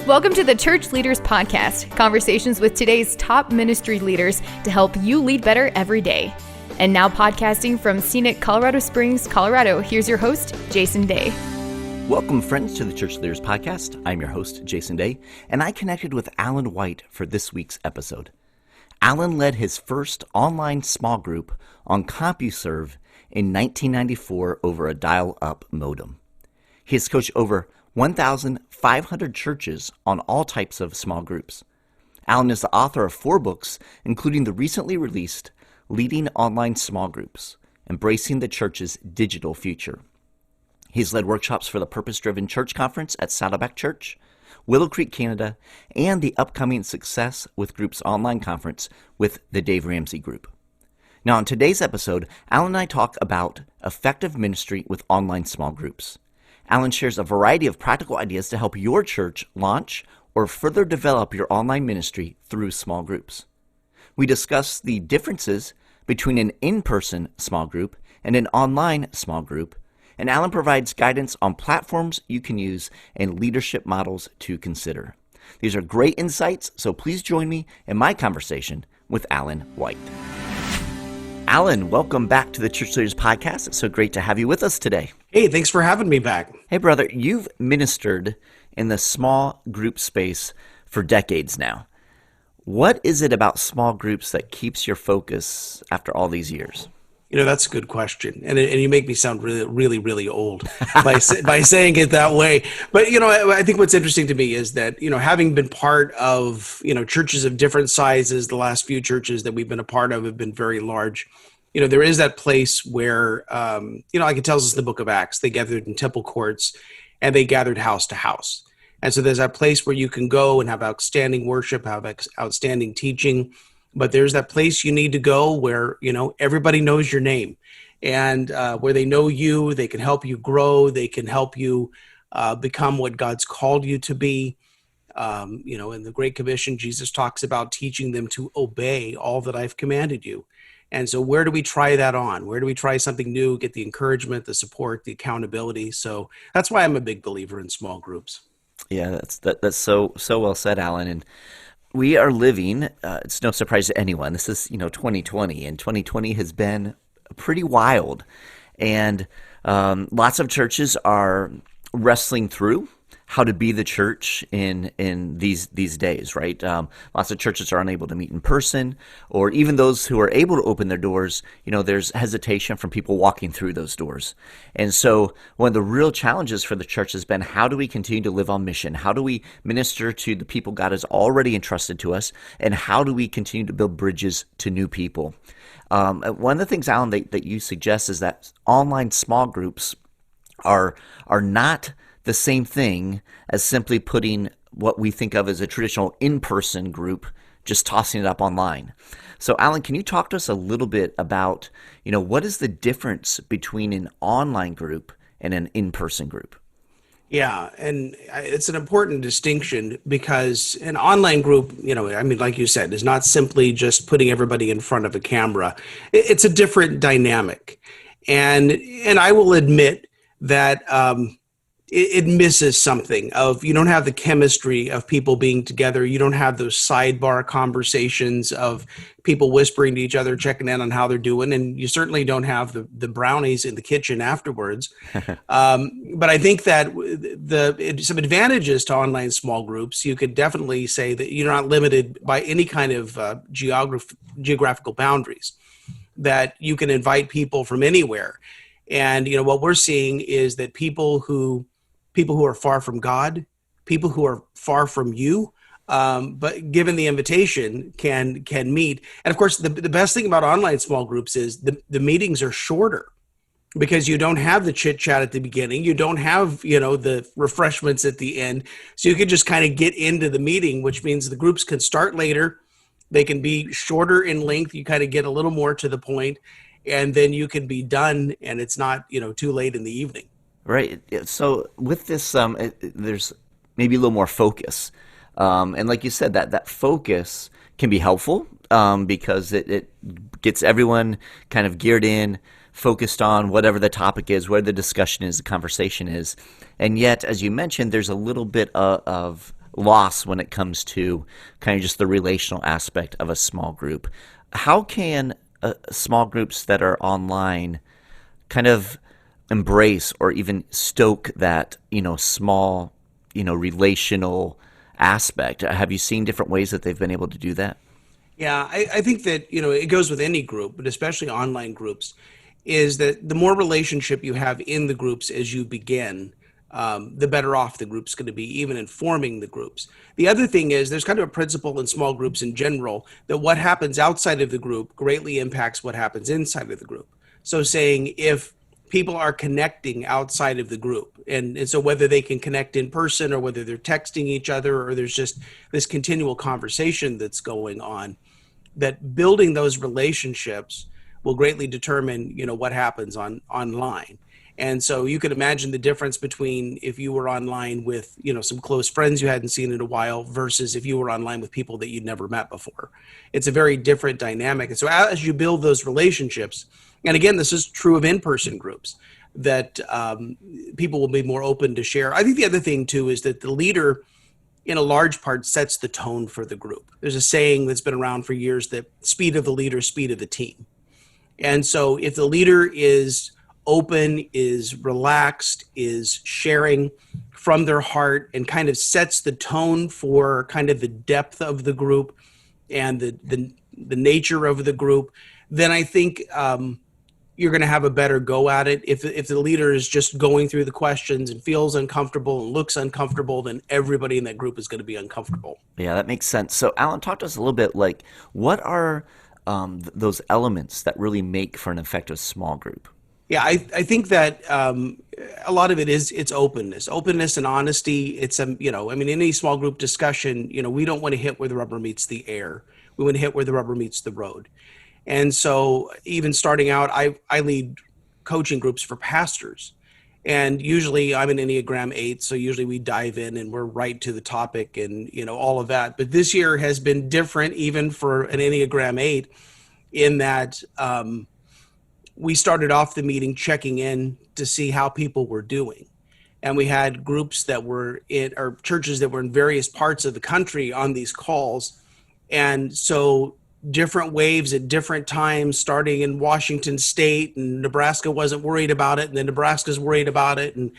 Welcome to the Church Leaders Podcast, conversations with today's top ministry leaders to help you lead better every day. And now podcasting from scenic Colorado Springs, Colorado, here's your host, Jason Day. Welcome, friends, to the Church Leaders Podcast. I'm your host, Jason Day, and I connected with Alan White for this week's episode. Alan led his first online small group on CompuServe in 1994 over a dial-up modem. He has coached over 1,500 churches on all types of small groups. Alan is the author of 4 books, including the recently released Leading Online Small Groups, Embracing the Church's Digital Future. He's led workshops for the Purpose-Driven Church Conference at Saddleback Church, Willow Creek, Canada, and the upcoming Success with Groups online conference with the Dave Ramsey Group. Now, in today's episode, Alan and I talk about effective ministry with online small groups. Alan shares a variety of practical ideas to help your church launch or further develop your online ministry through small groups. We discuss the differences between an in-person small group and an online small group, and Alan provides guidance on platforms you can use and leadership models to consider. These are great insights, so please join me in my conversation with Alan White. Alan, welcome back to the Church Leaders Podcast. It's so great to have you with us today. Hey, thanks for having me back. Hey, brother, you've ministered in the small group space for decades now. What is it about small groups that keeps your focus after all these years? You know, that's a good question. And you make me sound really old by saying it that way. But, you know, I think what's interesting to me is that, you know, having been part of, you know, churches of different sizes, the last few churches that we've been a part of have been very large. You know, there is that place where, you know, like it tells us in the book of Acts, they gathered in temple courts and they gathered house to house. And so there's that place where you can go and have outstanding worship, have outstanding teaching. But there's that place you need to go where, you know, everybody knows your name and where they know you, they can help you grow, they can help you become what God's called you to be. You know, in the Great Commission, Jesus talks about teaching them to obey all that I've commanded you. And so where do we try that on? Where do we try something new, get the encouragement, the support, the accountability? So that's why I'm a big believer in small groups. Yeah, that's so well said, Alan. And we are living, it's no surprise to anyone, this is, you know, 2020, and 2020 has been pretty wild. And lots of churches are wrestling through how to be the church in these days, right? Lots of churches are unable to meet in person, or even those who are able to open their doors, you know, there's hesitation from people walking through those doors. And so one of the real challenges for the church has been, how do we continue to live on mission? How do we minister to the people God has already entrusted to us? And how do we continue to build bridges to new people? One of the things, Alan, that you suggest is that online small groups are not the same thing as simply putting what we think of as a traditional in-person group, just tossing it up online. So, Alan, can you talk to us a little bit about, you know, what is the difference between an online group and an in-person group? Yeah, and it's an important distinction because an online group, you know, I mean, like you said, is not simply just putting everybody in front of a camera. It's a different dynamic. And I will admit that it misses something of, you don't have the chemistry of people being together. You don't have those sidebar conversations of people whispering to each other, checking in on how they're doing. And you certainly don't have the brownies in the kitchen afterwards. But I think that some advantages to online small groups, you could definitely say that you're not limited by any kind of geographical boundaries, that you can invite people from anywhere. And, you know, what we're seeing is that people who are far from God, people who are far from you, but given the invitation can meet. And of course, the best thing about online small groups is the meetings are shorter because you don't have the chit chat at the beginning. You don't have, you know, the refreshments at the end. So you can just kind of get into the meeting, which means the groups can start later. They can be shorter in length. You kind of get a little more to the point, and then you can be done and it's not, you know, too late in the evening. Right. So with this, there's maybe a little more focus. And like you said, that focus can be helpful because it gets everyone kind of geared in, focused on whatever the topic is, where the discussion is, the conversation is. And yet, as you mentioned, there's a little bit of loss when it comes to kind of just the relational aspect of a small group. How can small groups that are online kind of embrace or even stoke that, small, relational aspect? Have you seen different ways that they've been able to do that? Yeah, I think that, it goes with any group, but especially online groups, is that the more relationship you have in the groups as you begin, the better off the group's going to be, even in forming the groups. The other thing is there's kind of a principle in small groups in general that what happens outside of the group greatly impacts what happens inside of the group. So saying if people are connecting outside of the group, and so whether they can connect in person or whether they're texting each other or there's just this continual conversation that's going on, that building those relationships will greatly determine, what happens online. And so you could imagine the difference between if you were online with, some close friends you hadn't seen in a while versus if you were online with people that you'd never met before. It's a very different dynamic. And so as you build those relationships, and again, this is true of in-person groups, that people will be more open to share. I think the other thing too is that the leader, in a large part, sets the tone for the group. There's a saying that's been around for years that speed of the leader, speed of the team. And so if the leader is open, is relaxed, is sharing from their heart, and kind of sets the tone for kind of the depth of the group and the nature of the group, then I think you're going to have a better go at it. If the leader is just going through the questions and feels uncomfortable and looks uncomfortable, then everybody in that group is going to be uncomfortable. Yeah, that makes sense. So Alan, talk to us a little bit, like what are those elements that really make for an effective small group? Yeah, I think that a lot of it is it's openness and honesty. It's in any small group discussion, we don't want to hit where the rubber meets the air. We want to hit where the rubber meets the road. And so even starting out, I lead coaching groups for pastors, and usually I'm an Enneagram 8, so usually we dive in and we're right to the topic and all of that. But this year has been different, even for an Enneagram 8, in that we started off the meeting checking in to see how people were doing. And we had groups that were or churches that were in various parts of the country on these calls. And so different waves at different times, starting in Washington State, and Nebraska wasn't worried about it, and then Nebraska's worried about it. And,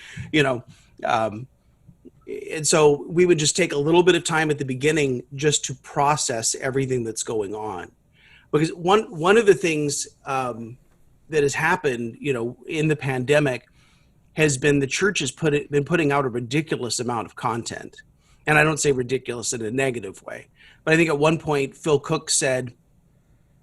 and so we would just take a little bit of time at the beginning just to process everything that's going on. Because one of the things that has happened, in the pandemic has been the church has been putting out a ridiculous amount of content. And I don't say ridiculous in a negative way, but I think at one point Phil Cook said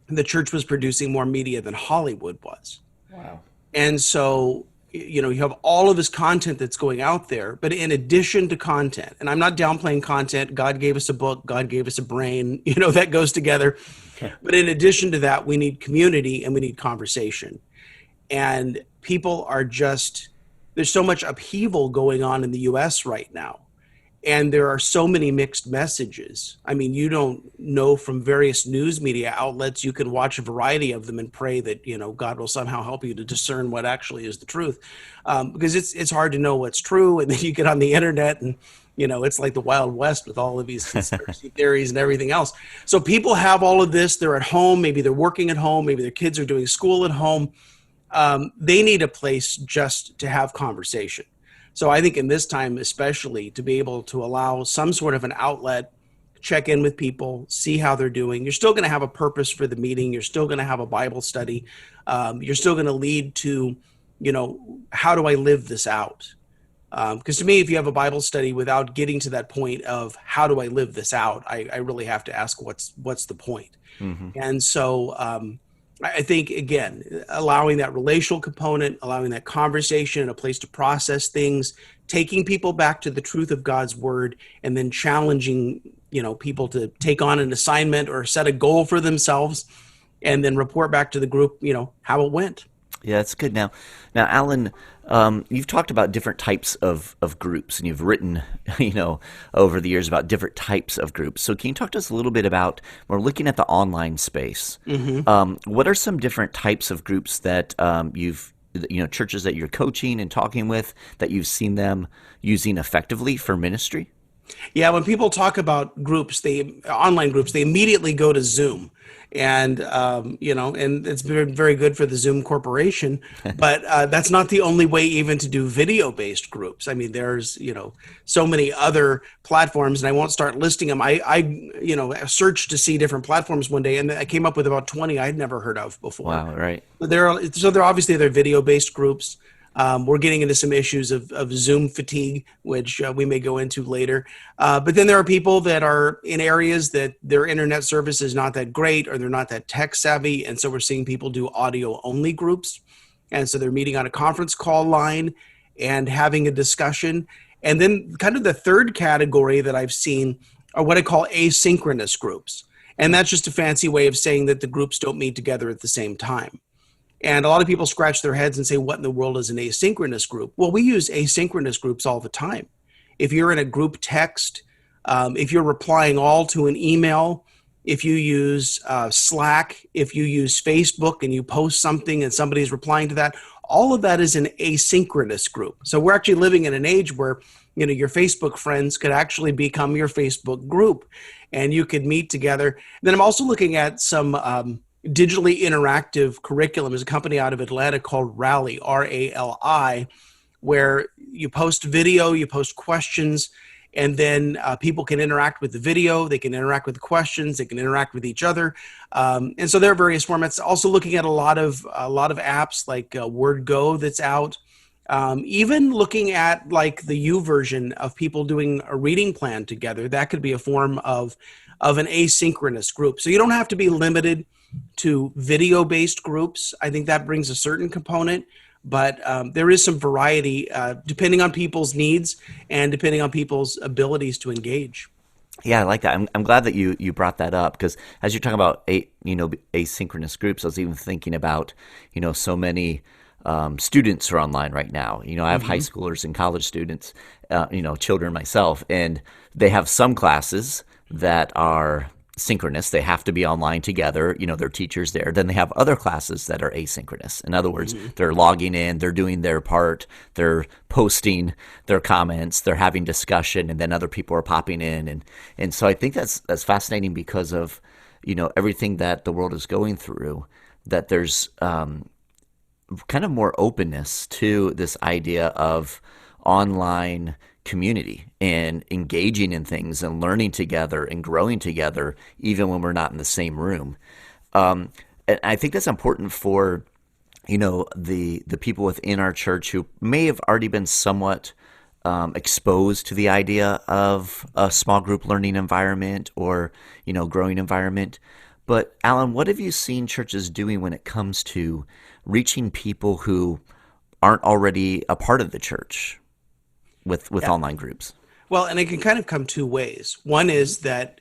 the church was producing more media than Hollywood was. Wow. And so, you have all of this content that's going out there, but in addition to content, and I'm not downplaying content, God gave us a book, God gave us a brain, that goes together. Okay. But in addition to that, we need community and we need conversation. And people are there's so much upheaval going on in the US right now. And there are so many mixed messages. I mean, you don't know, from various news media outlets, you can watch a variety of them and pray that, God will somehow help you to discern what actually is the truth. Because it's hard to know what's true. And then you get on the internet and, it's like the Wild West with all of these conspiracy theories and everything else. So people have all of this. They're at home. Maybe they're working at home. Maybe their kids are doing school at home. They need a place just to have conversation. So I think in this time, especially, to be able to allow some sort of an outlet, check in with people, see how they're doing. You're still going to have a purpose for the meeting. You're still going to have a Bible study. You're still going to lead to, how do I live this out? Because to me, if you have a Bible study without getting to that point of how do I live this out, I really have to ask what's the point? Mm-hmm. And so I think, again, allowing that relational component, allowing that conversation, a place to process things, taking people back to the truth of God's word, and then challenging, people to take on an assignment or set a goal for themselves, and then report back to the group, how it went. Yeah, that's good. Now, Alan, you've talked about different types of groups, and you've written, over the years about different types of groups. So can you talk to us a little bit about, we're looking at the online space, what are some different types of groups that churches that you're coaching and talking with, that you've seen them using effectively for ministry? Yeah, when people talk about groups, online groups, they immediately go to Zoom, and and it's been very good for the Zoom Corporation. But that's not the only way, even to do video-based groups. I mean, there's so many other platforms, and I won't start listing them. I searched to see different platforms one day, and I came up with about 20 I'd never heard of before. Wow, right. They're obviously they're video-based groups. We're getting into some issues of Zoom fatigue, which we may go into later. But then there are people that are in areas that their internet service is not that great, or they're not that tech savvy. And so we're seeing people do audio only groups. And so they're meeting on a conference call line and having a discussion. And then kind of the third category that I've seen are what I call asynchronous groups. And that's just a fancy way of saying that the groups don't meet together at the same time. And a lot of people scratch their heads and say, what in the world is an asynchronous group? Well, we use asynchronous groups all the time. If you're in a group text, if you're replying all to an email, if you use Slack, if you use Facebook and you post something and somebody's replying to that, all of that is an asynchronous group. So we're actually living in an age where your Facebook friends could actually become your Facebook group, and you could meet together. Then I'm also looking at some digitally interactive curriculum. There's a company out of Atlanta called Rally, R-A-L-I, where you post video, you post questions, and then people can interact with the video, they can interact with the questions, they can interact with each other. And so there are various formats. Also looking at a lot of apps like WordGo that's out. Even looking at like the U version of people doing a reading plan together, that could be a form of an asynchronous group. So you don't have to be limited to video-based groups. I think that brings a certain component, but there is some variety depending on people's needs and depending on people's abilities to engage. Yeah, I like that. I'm glad that you brought that up, because as you're talking about asynchronous groups, I was even thinking about so many students are online right now. I have high schoolers and college students, children myself, and they have some classes that are synchronous. They have to be online together, their teacher's there. Then they have other classes that are asynchronous. In other words, they're logging in, they're doing their part, they're posting their comments, they're having discussion, and then other people are popping in. And so I think that's fascinating because of, everything that the world is going through, that there's kind of more openness to this idea of online community and engaging in things and learning together and growing together, even when we're not in the same room. And I think that's important for, the people within our church who may have already been somewhat exposed to the idea of a small group learning environment or, growing environment. But Alan, what have you seen churches doing when it comes to reaching people who aren't already a part of the church with online groups? Well, and it can kind of come two ways. One is that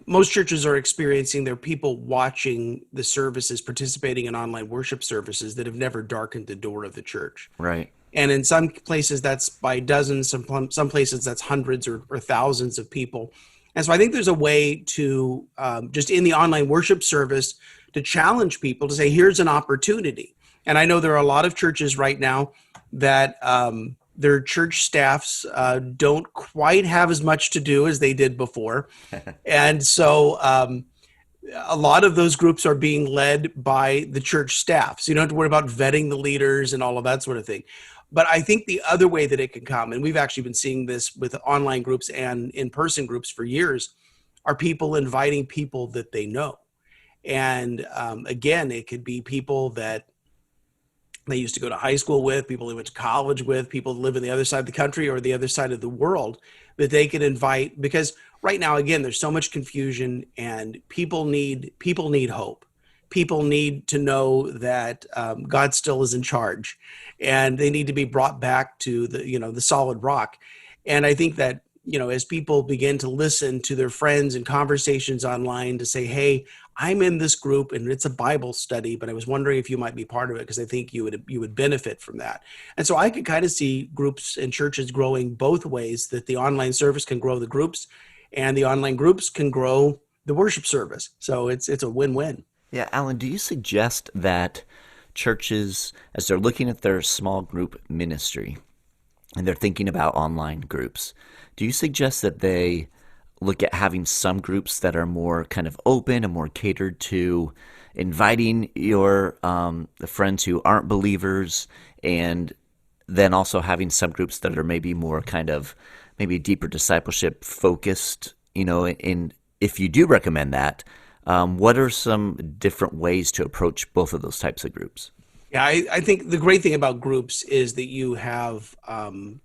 most churches are experiencing their people watching the services, participating in online worship services that have never darkened the door of the church. Right. And in some places that's by dozens, some places that's hundreds or thousands of people. And so I think there's a way to just in the online worship service to challenge people to say, here's an opportunity. And I know there are a lot of churches right now that their church staffs don't quite have as much to do as they did before. And so a lot of those groups are being led by the church staff. So you don't have to worry about vetting the leaders and all of that sort of thing. But I think the other way that it can come, and we've actually been seeing this with online groups and in-person groups for years, are people inviting people that they know. And again, it could be people that they used to go to high school with, people they went to college with, people that live on the other side of the country or the other side of the world that they can invite. Because right now, again, there's so much confusion and people need hope. People need to know that God still is in charge, and they need to be brought back to the solid rock. And I think that, as people begin to listen to their friends and conversations online to say, hey, I'm in this group and it's a Bible study, but I was wondering if you might be part of it because I think you would benefit from that. And so I could kind of see groups and churches growing both ways, that the online service can grow the groups and the online groups can grow the worship service. So it's a win-win. Yeah, Alan, do you suggest that churches, as they're looking at their small group ministry, and they're thinking about online groups, do you suggest that they look at having some groups that are more kind of open and more catered to inviting your the friends who aren't believers, and then also having some groups that are maybe more kind of maybe deeper discipleship focused, and if you do recommend that, what are some different ways to approach both of those types of groups? Yeah, I think the great thing about groups is that you have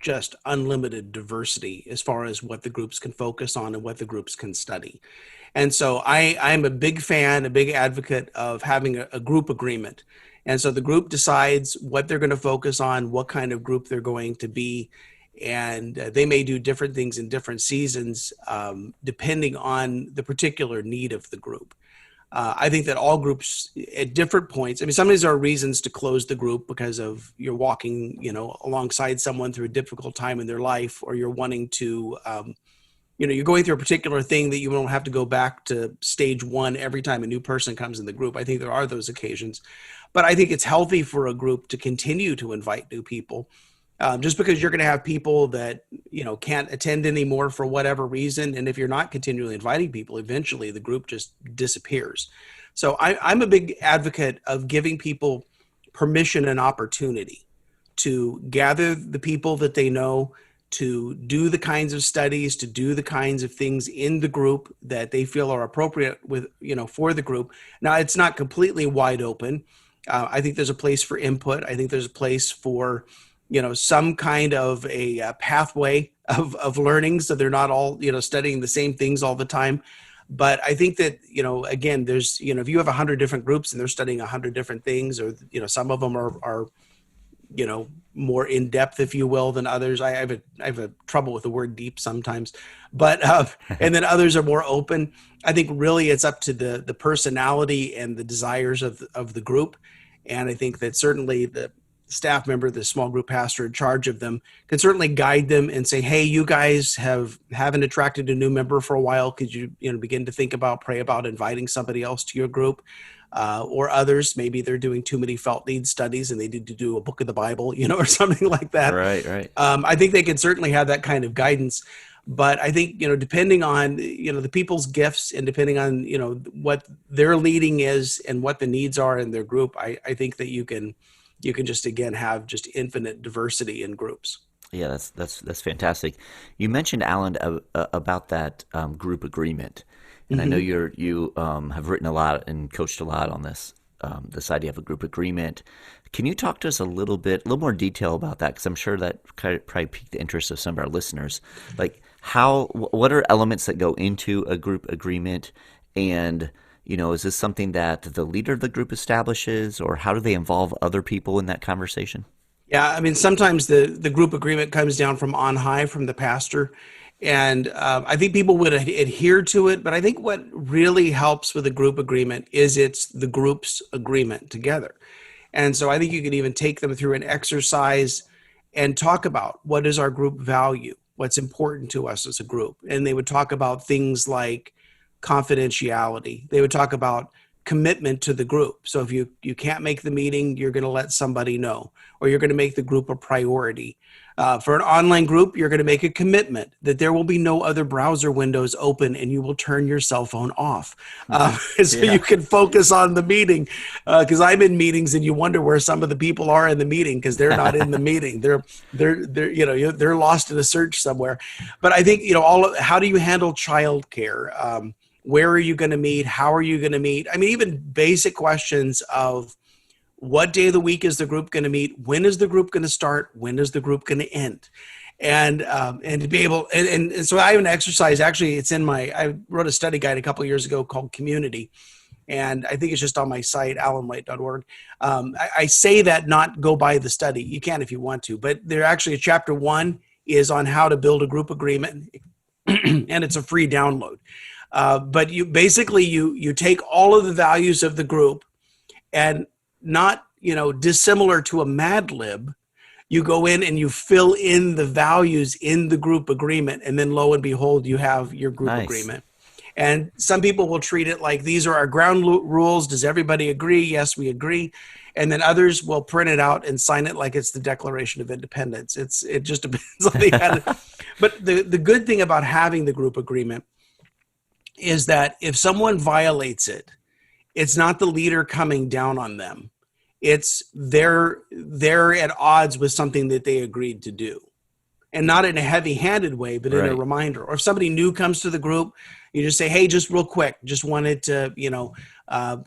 just unlimited diversity as far as what the groups can focus on and what the groups can study. And so I'm a big fan, a big advocate of having a group agreement. And so the group decides what they're going to focus on, what kind of group they're going to be. And they may do different things in different seasons, depending on the particular need of the group. I think that all groups at different points, I mean, sometimes there are reasons to close the group because of you're walking, alongside someone through a difficult time in their life, or you're wanting to, you're going through a particular thing that you don't have to go back to stage one every time a new person comes in the group. I think there are those occasions, but I think it's healthy for a group to continue to invite new people. Just because you're going to have people that, can't attend anymore for whatever reason. And if you're not continually inviting people, eventually the group just disappears. So I'm a big advocate of giving people permission and opportunity to gather the people that they know, to do the kinds of studies, to do the kinds of things in the group that they feel are appropriate with, for the group. Now, it's not completely wide open. I think there's a place for input. I think there's a place for some kind of a pathway of learning, so they're not all, studying the same things all the time. But I think that, again, there's, if you have 100 different groups and they're studying 100 different things, or, some of them are more in depth, if you will, than others. I have a trouble with the word deep sometimes, but, and then others are more open. I think really it's up to the personality and the desires of the group. And I think that certainly the staff member, the small group pastor in charge of them, can certainly guide them and say, hey, you guys haven't attracted a new member for a while. Could you, begin to pray about inviting somebody else to your group? Or others, maybe they're doing too many felt needs studies and they need to do a book of the Bible, or something like that. Right. I think they can certainly have that kind of guidance. But I think, depending on, the people's gifts and depending on, what their leading is and what the needs are in their group, I think that you can just, again, have just infinite diversity in groups. Yeah, that's fantastic. You mentioned, Alan, about that group agreement, and I know you have written a lot and coached a lot on this idea of a group agreement. Can you talk to us a little more detail about that? Because I'm sure that probably piqued the interest of some of our listeners. Like, what are elements that go into a group agreement, and is this something that the leader of the group establishes, or how do they involve other people in that conversation? Yeah, I mean, sometimes the group agreement comes down from on high, from the pastor. And I think people would adhere to it. But I think what really helps with a group agreement is it's the group's agreement together. And so I think you can even take them through an exercise and talk about what is our group value, what's important to us as a group. And they would talk about things like confidentiality. They would talk about commitment to the group. So if you can't make the meeting, you're going to let somebody know, or you're going to make the group a priority. For an online group, you're going to make a commitment that there will be no other browser windows open and you will turn your cell phone off. So you can focus on the meeting. Because I'm in meetings and you wonder where some of the people are in the meeting because they're not in the meeting. They're lost in a search somewhere. But I think, how do you handle childcare? Where are you going to meet? How are you going to meet? I mean, even basic questions of what day of the week is the group going to meet? When is the group going to start? When is the group going to end? And to be able, and so I have an exercise, actually it's I wrote a study guide a couple of years ago called Community. And I think it's just on my site, alanwhite.org. I say that, not go buy the study. You can if you want to, but there actually, chapter 1 is on how to build a group agreement and it's a free download. But you basically, you take all of the values of the group and not, dissimilar to a Mad Lib, you go in and you fill in the values in the group agreement. And then lo and behold, you have your group agreement. And some people will treat it like these are our ground rules. Does everybody agree? Yes, we agree. And then others will print it out and sign it like it's the Declaration of Independence. It just depends on the end. But the good thing about having the group agreement is that if someone violates it, it's not the leader coming down on them. It's they're at odds with something that they agreed to do. And not in a heavy-handed way, but in a reminder. Or if somebody new comes to the group, you just say, hey, just real quick, just wanted to,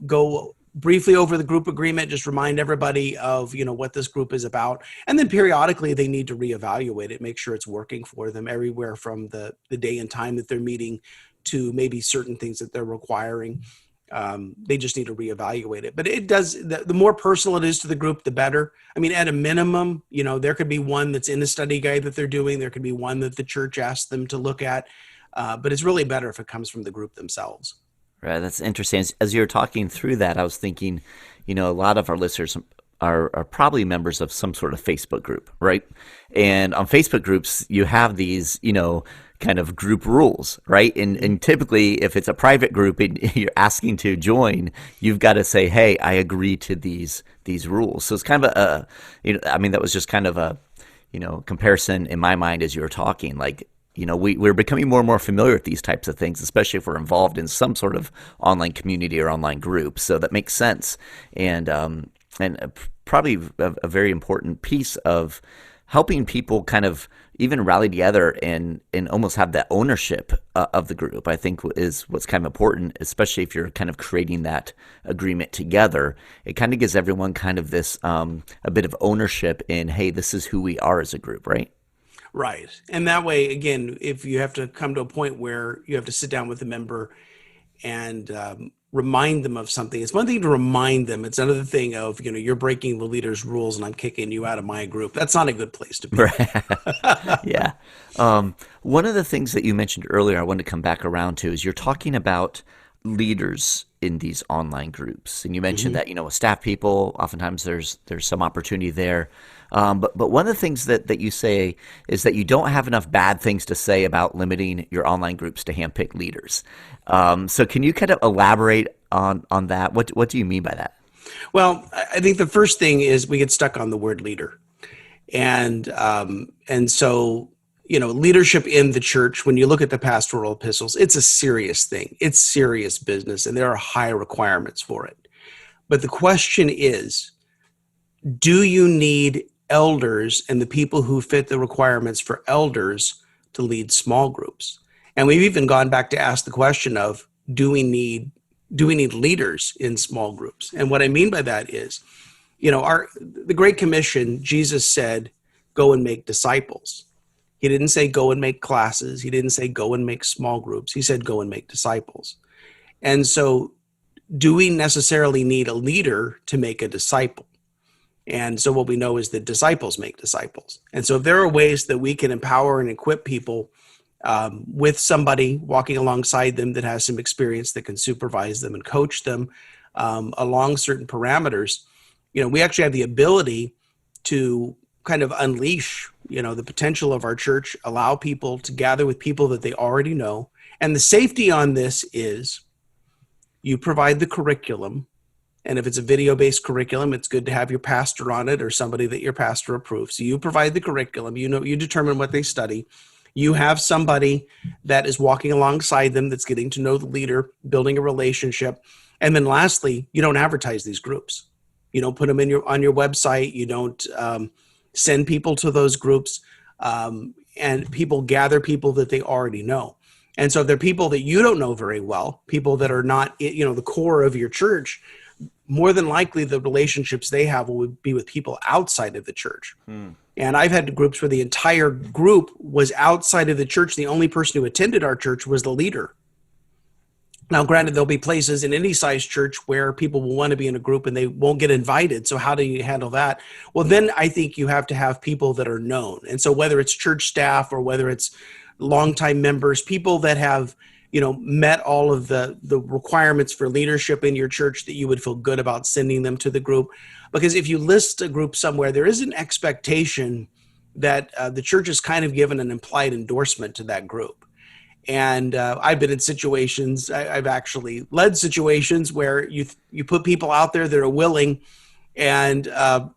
go briefly over the group agreement, just remind everybody of, what this group is about. And then periodically they need to reevaluate it, make sure it's working for them everywhere from the day and time that they're meeting to maybe certain things that they're requiring. They just need to reevaluate it. But it does, the more personal it is to the group, the better. I mean, at a minimum, there could be one that's in the study guide that they're doing. There could be one that the church asked them to look at. But it's really better if it comes from the group themselves. Right. That's interesting. As you were talking through that, I was thinking, a lot of our listeners are probably members of some sort of Facebook group, right? And on Facebook groups, you have these, kind of group rules, right? And typically, if it's a private group and you're asking to join, you've got to say, hey, I agree to these rules. So it's kind of that was just kind of a, comparison in my mind as you were talking, like, we're becoming more and more familiar with these types of things, especially if we're involved in some sort of online community or online group. So that makes sense. And probably a very important piece of helping people kind of even rally together and almost have that ownership of the group, I think is what's kind of important, especially if you're kind of creating that agreement together. It kind of gives everyone kind of this a bit of ownership in, hey, this is who we are as a group, right? Right. And that way, again, if you have to come to a point where you have to sit down with a member and remind them of something, it's one thing to remind them. It's another thing of, you're breaking the leader's rules and I'm kicking you out of my group. That's not a good place to be. Right. Yeah. One of the things that you mentioned earlier, I wanted to come back around to, is you're talking about leaders in these online groups. And you mentioned that, with staff people, oftentimes there's some opportunity there. But one of the things that you say is that you don't have enough bad things to say about limiting your online groups to handpicked leaders. So can you kind of elaborate on that? What do you mean by that? Well, I think the first thing is we get stuck on the word leader. And so, leadership in the church, when you look at the pastoral epistles, it's a serious thing. It's serious business, and there are high requirements for it. But the question is, do you need elders and the people who fit the requirements for elders to lead small groups? And we've even gone back to ask the question of, do we need leaders in small groups? And what I mean by that is, the Great Commission, Jesus said, go and make disciples. He didn't say go and make classes. He didn't say go and make small groups. He said go and make disciples. And so do we necessarily need a leader to make a disciple? And so what we know is that disciples make disciples. And so if there are ways that we can empower and equip people with somebody walking alongside them that has some experience that can supervise them and coach them along certain parameters, we actually have the ability to kind of unleash, the potential of our church, allow people to gather with people that they already know. And the safety on this is you provide the curriculum. And if it's a video-based curriculum, it's good to have your pastor on it or somebody that your pastor approves. So you provide the curriculum, you determine what they study. You have somebody that is walking alongside them that's getting to know the leader, building a relationship. And then lastly, you don't advertise these groups. You don't put them on your website. You don't send people to those groups. And people gather people that they already know. And so if they're people that you don't know very well, people that are not, the core of your church, more than likely the relationships they have will be with people outside of the church. And I've had groups where the entire group was outside of the church. The only person who attended our church was the leader. Now, granted, there'll be places in any size church where people will want to be in a group and they won't get invited. So how do you handle that? Well, then I think you have to have people that are known. And so whether it's church staff or whether it's longtime members, people that have, met all of the requirements for leadership in your church, that you would feel good about sending them to the group. Because if you list a group somewhere, there is an expectation that the church is kind of given an implied endorsement to that group. And I've been in situations, I've actually led situations where you put people out there that are willing, and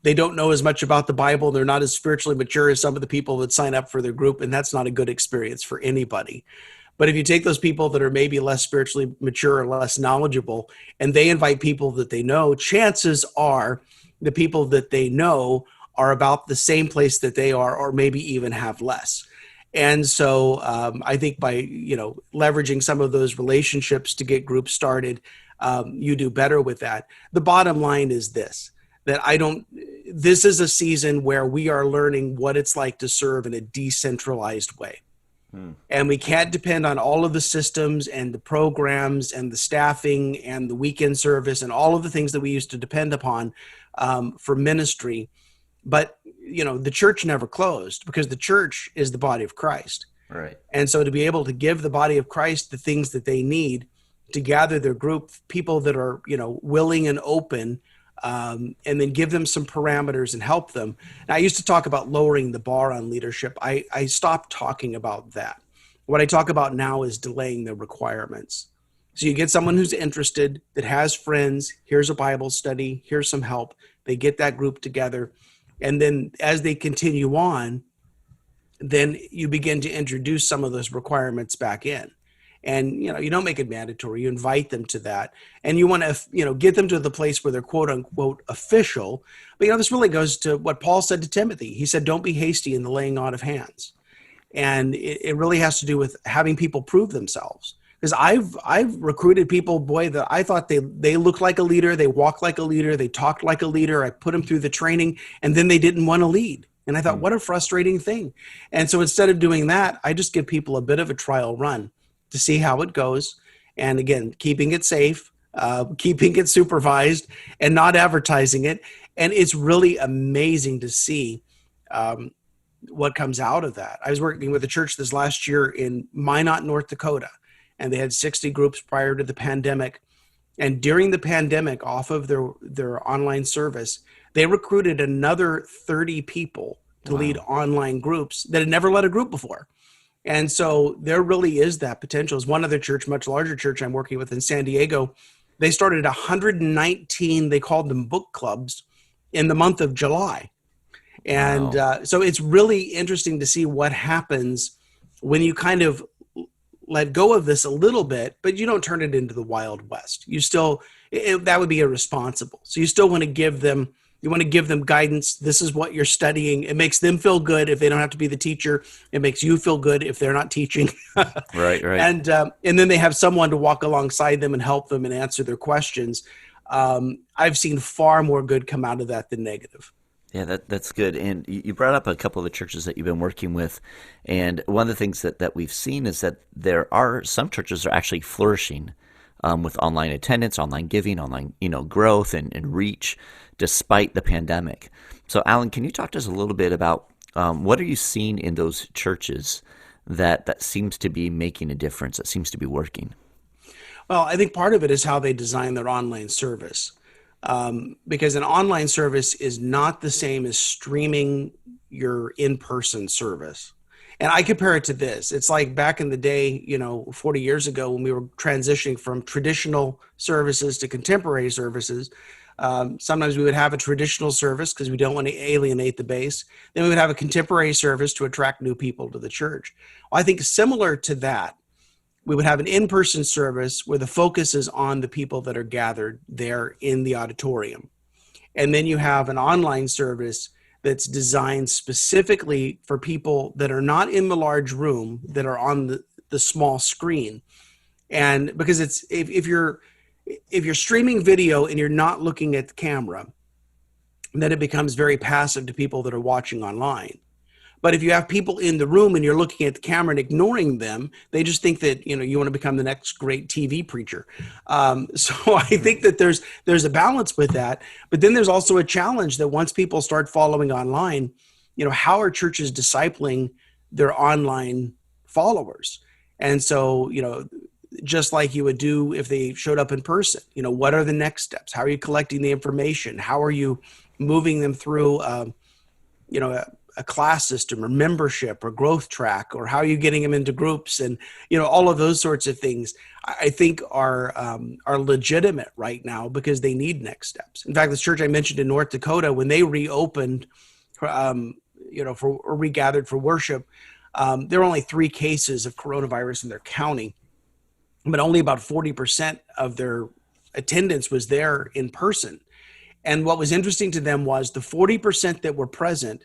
they don't know as much about the Bible. They're not as spiritually mature as some of the people that sign up for their group, and that's not a good experience for anybody. But if you take those people that are maybe less spiritually mature or less knowledgeable, and they invite people that they know, chances are the people that they know are about the same place that they are, or maybe even have less. And so I think by, leveraging some of those relationships to get groups started, you do better with that. The bottom line is this, this is a season where we are learning what it's like to serve in a decentralized way. And we can't depend on all of the systems and the programs and the staffing and the weekend service and all of the things that we used to depend upon for ministry. But, the church never closed, because the church is the body of Christ. Right. And so to be able to give the body of Christ the things that they need to gather their group, people that are, willing and open, and then give them some parameters and help them. Now, I used to talk about lowering the bar on leadership. I stopped talking about that. What I talk about now is delaying the requirements. So you get someone who's interested, that has friends, here's a Bible study, here's some help. They get that group together. And then as they continue on, then you begin to introduce some of those requirements back in. And, you don't make it mandatory. You invite them to that. And you want to, get them to the place where they're quote unquote official. But, this really goes to what Paul said to Timothy. He said, don't be hasty in the laying on of hands. And it really has to do with having people prove themselves. Because I've recruited people, boy, that I thought they looked like a leader. They walked like a leader. They talked like a leader. I put them through the training, and then they didn't want to lead. And I thought, what a frustrating thing. And so instead of doing that, I just give people a bit of a trial run to see how it goes. And again, keeping it safe, keeping it supervised, and not advertising it. And it's really amazing to see what comes out of that. I was working with a church this last year in Minot, North Dakota, and they had 60 groups prior to the pandemic. And during the pandemic, off of their online service, they recruited another 30 people to lead online groups that had never led a group before. And so there really is that potential. As one other church, much larger church I'm working with in San Diego, they started 119, they called them book clubs, in the month of July. And so it's really interesting to see what happens when you kind of let go of this a little bit, but you don't turn it into the Wild West. You still, that would be irresponsible. So you still want to give them, guidance. This is what you're studying. It makes them feel good if they don't have to be the teacher. It makes you feel good if they're not teaching. Right. And then they have someone to walk alongside them and help them and answer their questions. I've seen far more good come out of that than negative. Yeah, that's good. And you brought up a couple of the churches that you've been working with. And one of the things that we've seen is that there are some churches that are actually flourishing with online attendance, online giving, online growth and reach despite the pandemic. So, Alan, can you talk to us a little bit about what are you seeing in those churches that seems to be making a difference, that seems to be working? Well, I think part of it is how they design their online service. Because an online service is not the same as streaming your in-person service. And I compare it to this. It's like back in the day, 40 years ago, when we were transitioning from traditional services to contemporary services. Sometimes we would have a traditional service because we don't want to alienate the base. Then we would have a contemporary service to attract new people to the church. Well, I think similar to that, we would have an in-person service where the focus is on the people that are gathered there in the auditorium. And then you have an online service that's designed specifically for people that are not in the large room, that are on the small screen. And because it's if you're streaming video and you're not looking at the camera, then it becomes very passive to people that are watching online. But if you have people in the room and you're looking at the camera and ignoring them, they just think that, you want to become the next great TV preacher. So I think that there's a balance with that. But then there's also a challenge that once people start following online, how are churches discipling their online followers? And so, just like you would do if they showed up in person, what are the next steps? How are you collecting the information? How are you moving them through, a class system or membership or growth track, or how are you getting them into groups, and all of those sorts of things, I think are legitimate right now because they need next steps. In fact, this church I mentioned in North Dakota, when they reopened, or regathered for worship, there were only 3 cases of coronavirus in their county, but only about 40% of their attendance was there in person. And what was interesting to them was the 40% that were present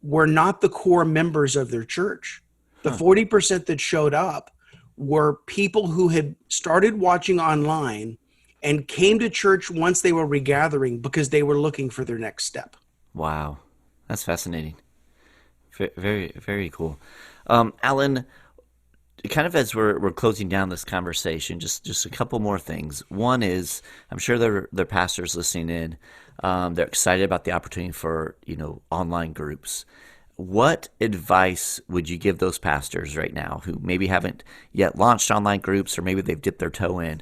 were not the core members of their church. The 40% that showed up were people who had started watching online and came to church once they were regathering because they were looking for their next step. Wow. That's fascinating. Very, very cool. Alan, kind of as we're closing down this conversation, just a couple more things. One is, I'm sure there are pastors listening in. They're excited about the opportunity for online groups. What advice would you give those pastors right now who maybe haven't yet launched online groups, or maybe they've dipped their toe in?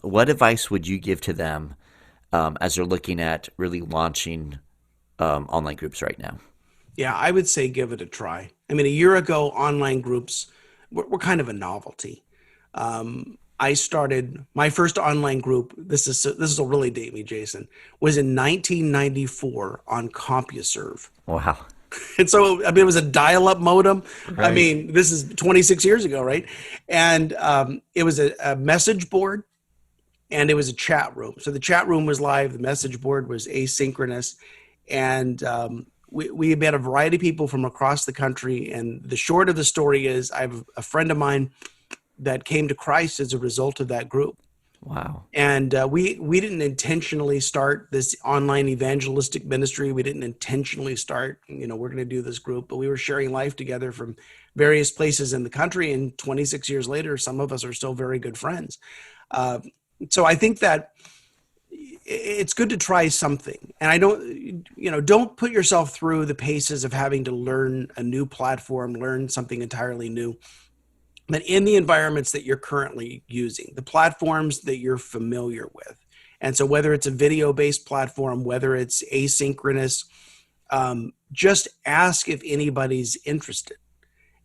What advice would you give to them as they're looking at really launching online groups right now? Yeah, I would say give it a try. I mean, a year ago, online groups were kind of a novelty. I started my first online group. This will really date me, Jason. Was in 1994 on CompuServe. Wow. And so, I mean, it was a dial-up modem. Right. I mean, this is 26 years ago, right? And it was a message board, and it was a chat room. So the chat room was live. The message board was asynchronous, and we met a variety of people from across the country. And the short of the story is, I have a friend of mine that came to Christ as a result of that group. Wow. And we didn't intentionally start this online evangelistic ministry. We didn't intentionally start, we're going to do this group, but we were sharing life together from various places in the country. And 26 years later, some of us are still very good friends. So I think that it's good to try something. And don't put yourself through the paces of having to learn a new platform, learn something entirely new. But in the environments that you're currently using, the platforms that you're familiar with. And so whether it's a video-based platform, whether it's asynchronous, just ask if anybody's interested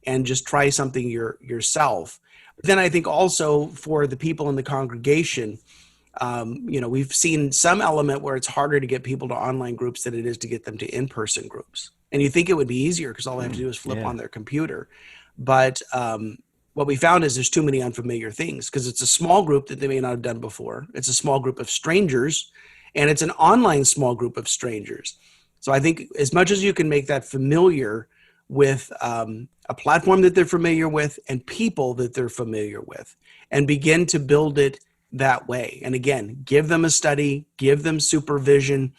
and just try something yourself. But then I think also for the people in the congregation, we've seen some element where it's harder to get people to online groups than it is to get them to in-person groups. And you think it would be easier because all they have to do is flip on their computer. But what we found is there's too many unfamiliar things because it's a small group that they may not have done before. It's a small group of strangers, and it's an online small group of strangers. So I think as much as you can make that familiar with a platform that they're familiar with and people that they're familiar with, and begin to build it that way. And again, give them a study, give them supervision,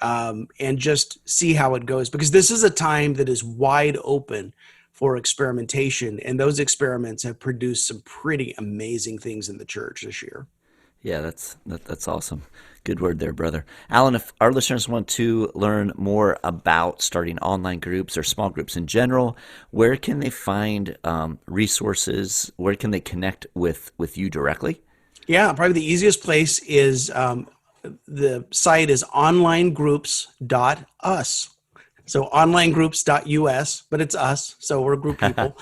and just see how it goes. Because this is a time that is wide open for experimentation, and those experiments have produced some pretty amazing things in the church this year. Yeah, that's awesome. Good word there, brother. Alan, if our listeners want to learn more about starting online groups or small groups in general, where can they find resources? Where can they connect with you directly? Yeah, probably the easiest place is the site is onlinegroups.us. So onlinegroups.us, but it's us. So we're group people.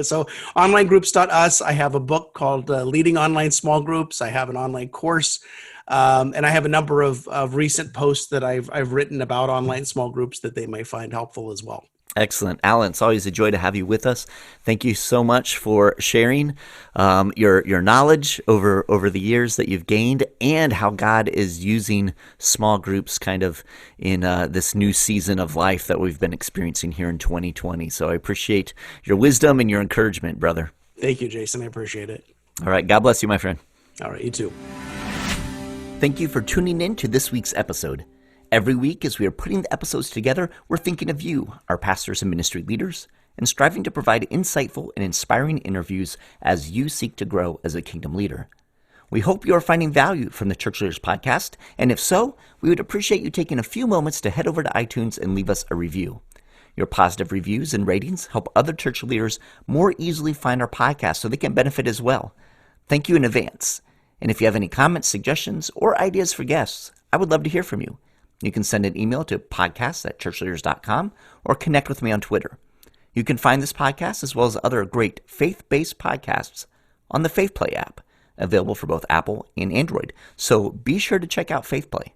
So onlinegroups.us. I have a book called Leading Online Small Groups. I have an online course. And I have a number of recent posts that I've written about online small groups that they may find helpful as well. Excellent. Alan, it's always a joy to have you with us. Thank you so much for sharing your knowledge over the years that you've gained and how God is using small groups kind of in this new season of life that we've been experiencing here in 2020. So I appreciate your wisdom and your encouragement, brother. Thank you, Jason. I appreciate it. All right. God bless you, my friend. All right. You too. Thank you for tuning in to this week's episode. Every week, as we are putting the episodes together, we're thinking of you, our pastors and ministry leaders, and striving to provide insightful and inspiring interviews as you seek to grow as a kingdom leader. We hope you are finding value from the Church Leaders podcast, and if so, we would appreciate you taking a few moments to head over to iTunes and leave us a review. Your positive reviews and ratings help other church leaders more easily find our podcast so they can benefit as well. Thank you in advance. And if you have any comments, suggestions, or ideas for guests, I would love to hear from you. You can send an email to podcasts@ChurchLeaders.com or connect with me on Twitter. You can find this podcast as well as other great faith-based podcasts on the FaithPlay app, available for both Apple and Android. So be sure to check out FaithPlay.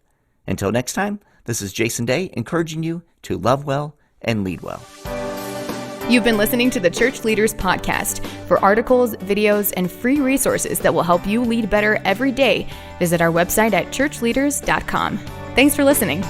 Until next time, this is Jason Day encouraging you to love well and lead well. You've been listening to the Church Leaders Podcast. For articles, videos, and free resources that will help you lead better every day, visit our website at ChurchLeaders.com. Thanks for listening.